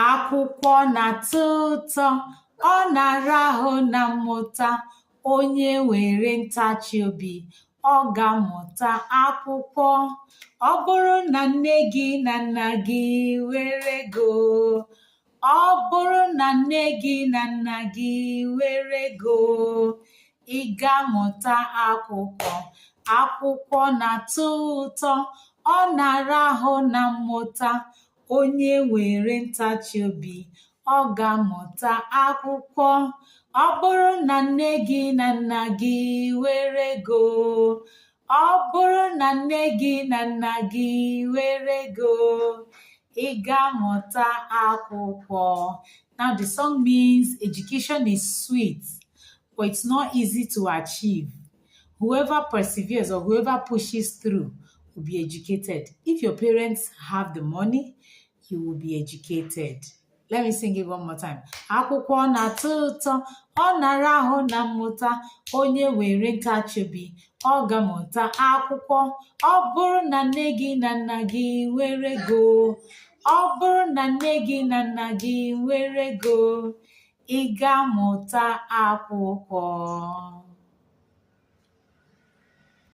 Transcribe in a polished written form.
Akwụkwọ na-atọ ụtọ, ọ na-ara ahụ na mmụta. Onye were ntachi obi, ọ ga-amụta akwụkwọ. Ọ bụrụ na nne gị na nna gị were ego, ọ bụrụ na nne gị na nna gị were ego, ị ga-amụta akwụkwọ. Akwụkwọ na-atọ ụtọ, ọ na-ara ahụ na mmụta. Onye were ntachi obi, ọ ga-amụta akwụkwọ. Ọ bụrụ na nne gị na nna gị were ego, ọ bụrụ na nne gị na nna gị were ego, ị ga-amụta akwụkwọ. Now the song means education is sweet, but it's not easy to achieve. Whoever perseveres or whoever pushes through will be educated. If your parents have the money, you will be educated. Let me sing it one more time. Akwụkwọ na-atọ ụtọ, ọ na-ara ahụ na mmụta. Onye were ntachi obi, ọ ga-amụta akwụkwọ. Ọ bụrụ na nne gị na nna gị were ego, ọ bụrụ na nne gị na nna gị were ego, ị ga-amụta akwụkwọ.